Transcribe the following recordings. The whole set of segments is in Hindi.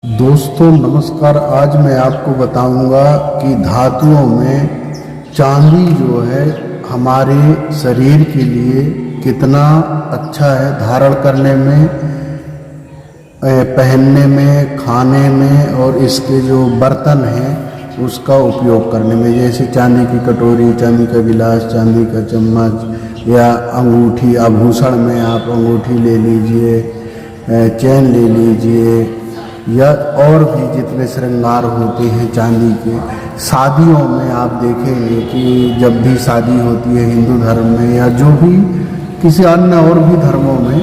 दोस्तों नमस्कार। आज मैं आपको बताऊंगा कि धातुओं में चांदी जो है हमारे शरीर के लिए कितना अच्छा है धारण करने में, पहनने में, खाने में और इसके जो बर्तन हैं उसका उपयोग करने में। जैसे चांदी की कटोरी, चांदी का गिलास, चांदी का चम्मच या अंगूठी। आभूषण में आप अंगूठी ले लीजिए, चैन ले लीजिए या और भी जितने श्रृंगार होते हैं चांदी के। शादियों में आप देखेंगे कि जब भी शादी होती है हिंदू धर्म में या जो भी किसी अन्य और भी धर्मों में,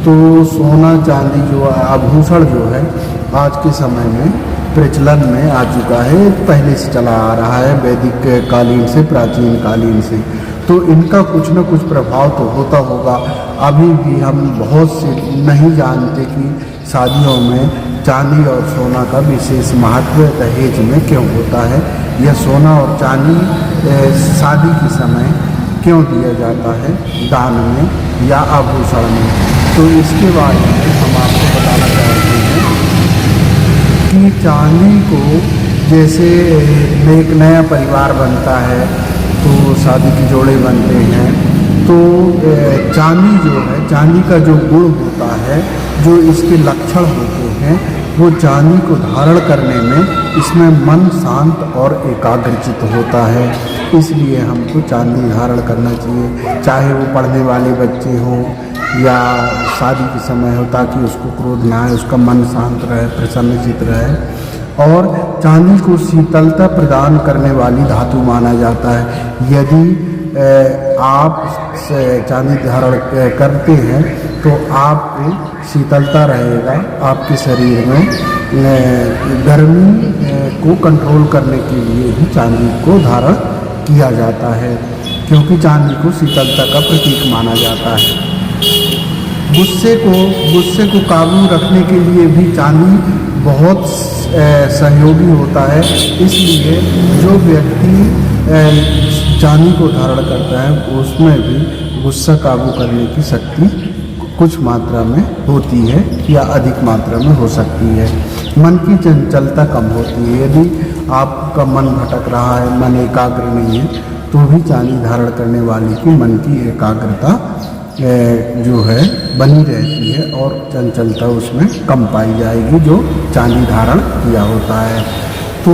तो सोना चांदी जो आभूषण जो है आज के समय में प्रचलन में आ चुका है। पहले से चला आ रहा है, वैदिक कालीन से, प्राचीन कालीन से। तो इनका कुछ न कुछ प्रभाव तो होता होगा। अभी भी हम बहुत से नहीं जानते कि शादियों में चांदी और सोना का विशेष महत्व दहेज में क्यों होता है, यह सोना और चांदी शादी के समय क्यों दिया जाता है दान में या आभूषण में। तो इसके बारे में हम आपको बताना चाहते हैं कि चांदी को जैसे एक नया परिवार बनता है तो शादी के जोड़े बनते हैं, तो चांदी जो है, चांदी का जो गुण होता है, जो इसके लक्षण होते हैं, वो चांदी को धारण करने में इसमें मन शांत और एकाग्रचित होता है। इसलिए हमको चांदी धारण करना चाहिए, चाहे वो पढ़ने वाले बच्चे हों या शादी के समय हो, ताकि उसको क्रोध ना आए, उसका मन शांत रहे, प्रसन्नचित रहे। और चांदी को शीतलता प्रदान करने वाली धातु माना जाता है। यदि आप चांदी धारण करते हैं तो आपको शीतलता रहेगा, आपके शरीर में गर्मी को कंट्रोल करने के लिए भी चांदी को धारण किया जाता है, क्योंकि चांदी को शीतलता का प्रतीक माना जाता है। गुस्से को काबू रखने के लिए भी चांदी बहुत सहयोगी होता है। इसलिए जो व्यक्ति चांदी को धारण करता है उसमें भी गुस्सा काबू करने की शक्ति कुछ मात्रा में होती है या अधिक मात्रा में हो सकती है। मन की चंचलता कम होती है। यदि आपका मन भटक रहा है, मन एकाग्र नहीं है, तो भी चांदी धारण करने वाले की मन की एकाग्रता जो है बनी रहती है और चंचलता उसमें कम पाई जाएगी जो चांदी धारण किया होता है। तो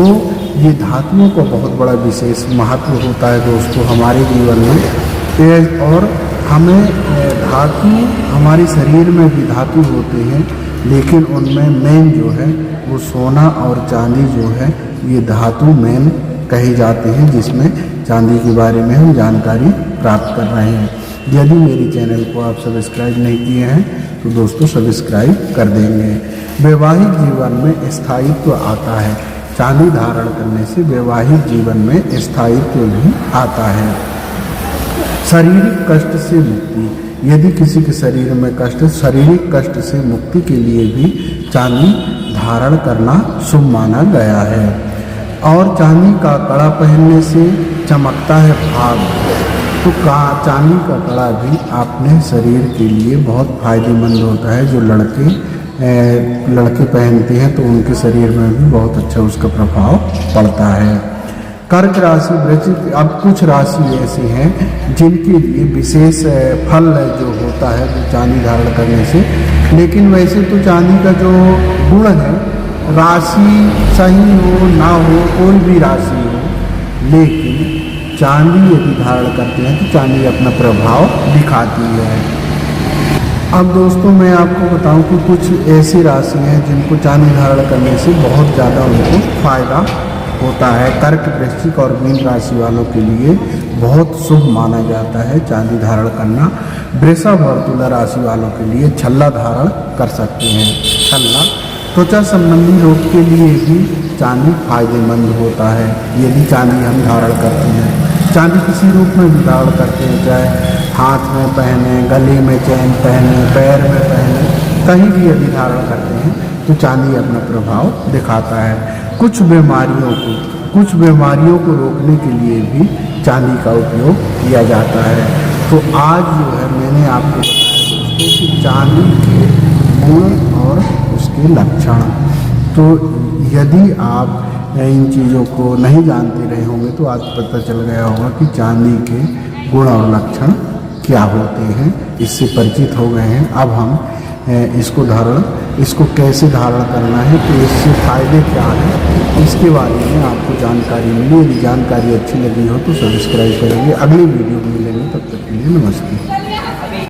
ये धातुओं को बहुत बड़ा विशेष महत्व होता है दोस्तों हमारे जीवन में। और हमें धातु, हमारे शरीर में भी धातु होते हैं, लेकिन उनमें मेन जो है वो सोना और चांदी जो है, ये धातु मेन कहे जाते हैं, जिसमें चांदी के बारे में हम जानकारी प्राप्त कर रहे हैं। यदि मेरे चैनल को आप सब्सक्राइब नहीं किए हैं तो दोस्तों सब्सक्राइब कर देंगे। वैवाहिक जीवन में स्थायित्व आता है, चांदी धारण करने से वैवाहिक जीवन में स्थायित्व भी आता है। शारीरिक कष्ट से मुक्ति, यदि किसी के शरीर में कष्ट, शारीरिक कष्ट से मुक्ति के लिए भी चांदी धारण करना शुभ माना गया है। और चांदी का कड़ा पहनने से चमकता है भाग। तो चांदी का कड़ा भी अपने शरीर के लिए बहुत फायदेमंद होता है। जो लड़के पहनते हैं तो उनके शरीर में भी बहुत अच्छा उसका प्रभाव पड़ता है। कर्क राशि, वृश्चिक, अब कुछ राशि ऐसी हैं जिनके लिए विशेष फल जो होता है वो चांदी धारण करने से। लेकिन वैसे तो चांदी का जो गुण है, राशि सही हो ना हो, कोई भी राशि हो, लेकिन चांदी यदि धारण करते हैं तो चांदी अपना प्रभाव दिखाती है। अब दोस्तों मैं आपको बताऊं कि कुछ ऐसी राशि हैं जिनको चांदी धारण करने से बहुत ज़्यादा उनको फायदा होता है। कर्क, वृश्चिक और मीन राशि वालों के लिए बहुत शुभ माना जाता है चांदी धारण करना। वृषभ और तुला राशि वालों के लिए छल्ला धारण कर सकते हैं। छल्ला त्वचा संबंधी रोग के लिए भी चांदी फायदेमंद होता है यदि चांदी हम धारण करते हैं। चांदी किसी रूप में भी धारण करते हैं, चाहे हाथ में पहने, गले में चैन पहने, पैर में पहने, कहीं भी यदि धारण करते हैं तो चांदी अपना प्रभाव दिखाता है। कुछ बीमारियों को रोकने के लिए भी चांदी का उपयोग किया जाता है। तो आज जो है मैंने आपको बताया दोस्तों कि चांदी के गुण और उसके लक्षण। तो यदि आप इन चीज़ों को नहीं जानते रहे होंगे तो आज पता चल गया होगा कि चांदी के गुण और लक्षण क्या होते हैं, इससे परिचित हो गए हैं। अब हम इसको कैसे धारण करना है, तो इससे फ़ायदे क्या हैं, इसके बारे में आपको जानकारी मिली। यदि जानकारी अच्छी लगी हो तो सब्सक्राइब करेंगे। अगली वीडियो में मिलेंगे, तब तक के लिए नमस्ते।